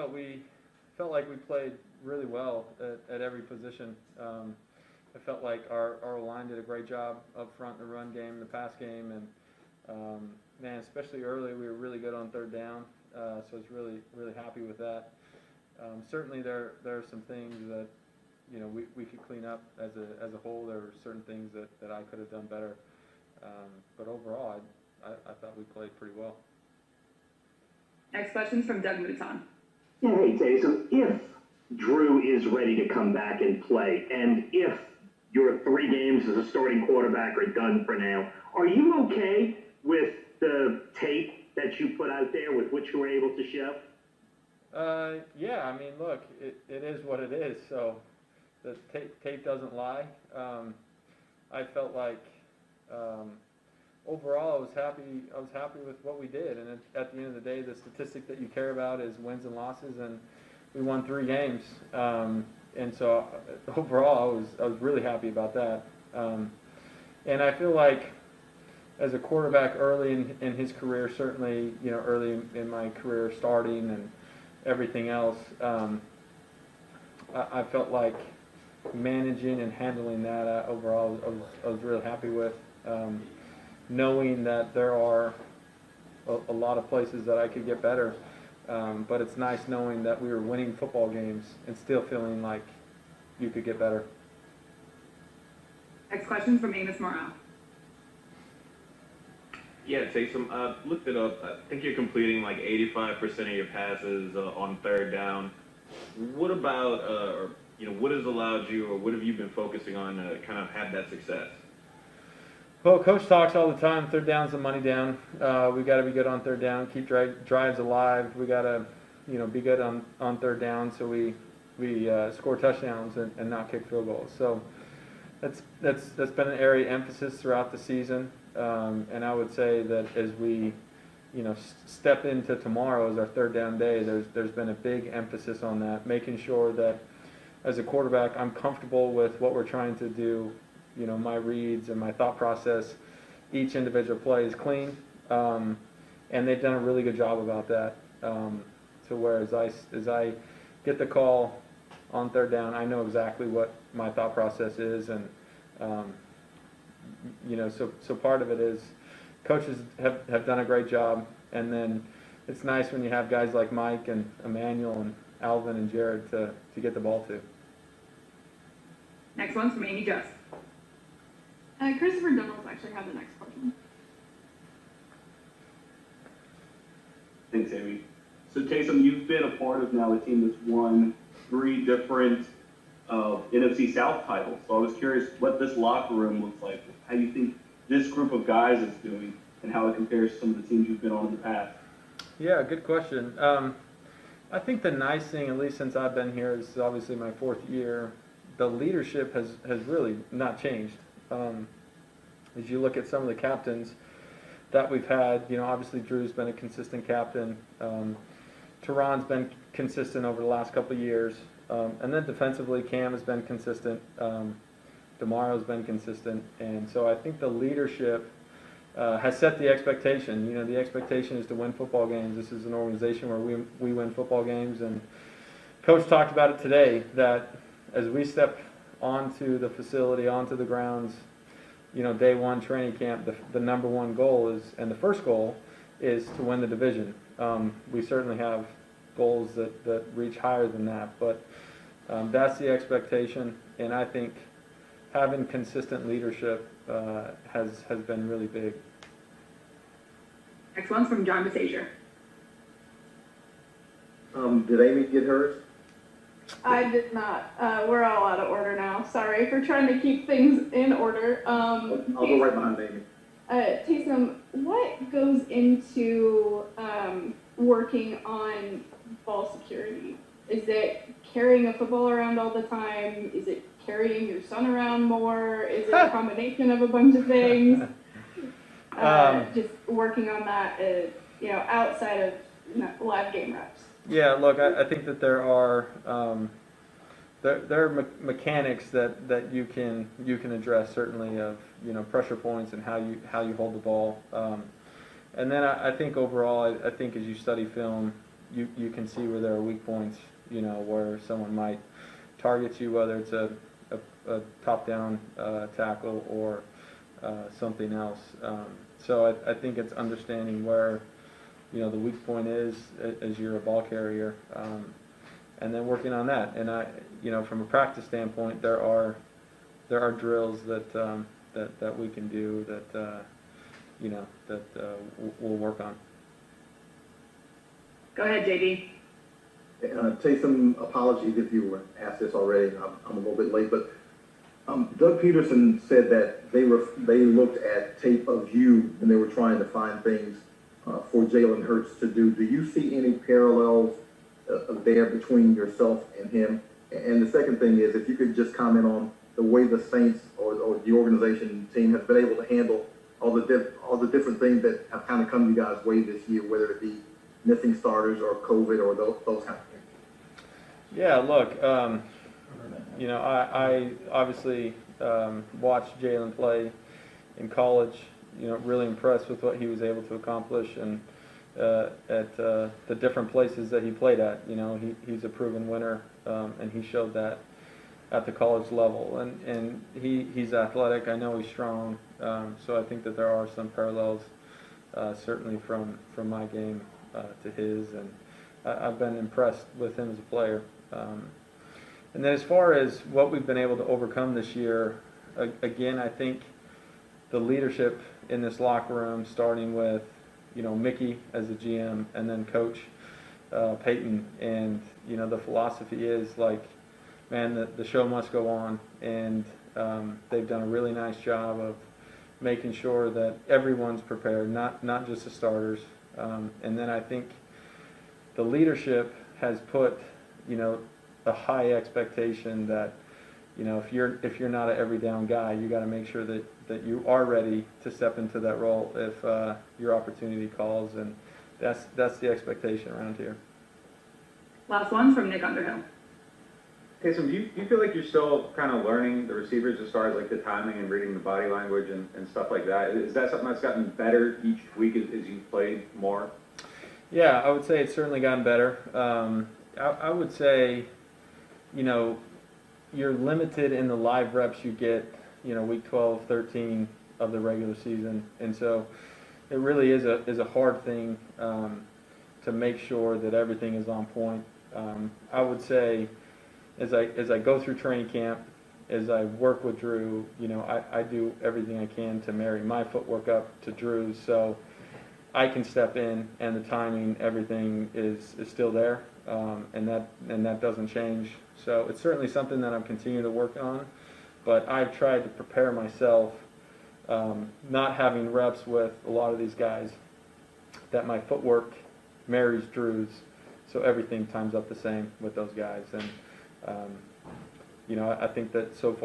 We felt like we played really well at every position. I felt like our line did a great job up front in the run game, the pass game, and man, especially early, we were really good on third down. So I was really happy with that. Certainly, there are some things that we could clean up as a whole. There were certain things that I could have done better. But overall, I thought we played pretty well. Next question's from Doug Mouton. Yeah, hey, Taysom, if Drew is ready to come back and play, and if your 3 games as a starting quarterback are done for now, are you okay with the tape that you put out there, with what you were able to show? Yeah, I mean, look, it is what it is, so the tape doesn't lie. I felt like overall I was happy with what we did, and at the end of the day, the statistic that you care about is wins and losses, and we won 3 games, and so overall I was really happy about that. And I feel like as a quarterback early in his career, certainly early in my career starting and everything else, I felt like managing and handling that overall I was really happy with. Knowing that there are a lot of places that I could get better, but it's nice knowing that we were winning football games and still feeling like you could get better. Next question from Amos Morale. Yeah, Taysom, looked it up. I think you're completing like 85% of your passes on third down. What about, what has allowed you, or what have you been focusing on to kind of have that success? Well, Coach talks all the time, third down's the money down. We got to be good on third down, keep drives alive. We got to, be good on third down so we score touchdowns and not kick field goals. So that's been an area of emphasis throughout the season. And I would say that as we, step into tomorrow as our third down day, there's been a big emphasis on that, making sure that as a quarterback I'm comfortable with what we're trying to do. My reads and my thought process, each individual play is clean, and they've done a really good job about that. To where as I get the call on third down, I know exactly what my thought process is, and so part of it is coaches have done a great job, and then it's nice when you have guys like Mike and Emmanuel and Alvin and Jared to get the ball to. Next one's from Amy Just. Christopher Donalds actually had the next question. Thanks, Amy. So, Taysom, you've been a part of now a team that's won 3 different NFC South titles. So I was curious what this locker room looks like, how you think this group of guys is doing, and how it compares to some of the teams you've been on in the past. Yeah, good question. I think the nice thing, at least since I've been here, is obviously my 4th year, the leadership has really not changed. As you look at some of the captains that we've had, obviously Drew's been a consistent captain. Teron's been consistent over the last couple of years. And then defensively, Cam has been consistent. DeMario's been consistent. And so I think the leadership has set the expectation. The expectation is to win football games. This is an organization where we win football games. And Coach talked about it today, that as we step onto the facility, onto the grounds, day one training camp, the number one goal is, and the first goal is to win the division. We certainly have goals that reach higher than that, but that's the expectation, and I think having consistent leadership has been really big. Next one's from John Besager. Did Amy get hers? I did not. We're all out of order now. Sorry for trying to keep things in order. I'll go right behind Amy. Taysom, what goes into working on ball security? Is it carrying a football around all the time? Is it carrying your son around more? Is it a combination of a bunch of things? Just working on that, outside of live game reps. Yeah, look, I think that there are mechanics that you can address, certainly, of pressure points and how you hold the ball, and then I think overall, I think as you study film, you can see where there are weak points, where someone might target you, whether it's a top-down tackle or something else. So I think it's understanding where, the weak point is as you're a ball carrier, and then working on that. And from a practice standpoint, there are drills that we can do that we'll work on. Go ahead, JD. Taysom, apologies if you were asked this already. I'm a little bit late, but Doug Peterson said that they looked at tape of you and they were trying to find things for Jalen Hurts to do. Do you see any parallels there between yourself and him? And the second thing is, if you could just comment on the way the Saints or the organization team has been able to handle all the different things that have kind of come you guys' way this year, whether it be missing starters or COVID or those kind of things. Yeah, look, I obviously watched Jalen play in college. Really impressed with what he was able to accomplish, and at the different places that he played at. He's a proven winner, and he showed that at the college level. And he's athletic. I know he's strong. So I think that there are some parallels, certainly from my game to his, and I've been impressed with him as a player. And then as far as what we've been able to overcome this year, again, I think the leadership in this locker room, starting with, Mickey as the GM, and then Coach Peyton, and, the philosophy is like, man, the show must go on, and they've done a really nice job of making sure that everyone's prepared, not just the starters. And then I think the leadership has put, a high expectation that, if you're not an every down guy, you got to make sure that you are ready to step into that role if your opportunity calls, and that's the expectation around here. Last one from Nick Underhill. Taysom, do you feel like you're still kind of learning the receivers as far as like the timing and reading the body language and stuff like that? Is that something that's gotten better each week as you've played more? Yeah, I would say it's certainly gotten better. I would say, you're limited in the live reps you get, week 12, 13 of the regular season. And so it really is a hard thing to make sure that everything is on point. I would say as I go through training camp, as I work with Drew, I do everything I can to marry my footwork up to Drew's, so I can step in and the timing, everything is still there, and that doesn't change. So it's certainly something that I'm continuing to work on, but I've tried to prepare myself, not having reps with a lot of these guys, that my footwork marries Drew's, so everything times up the same with those guys. And I think that so far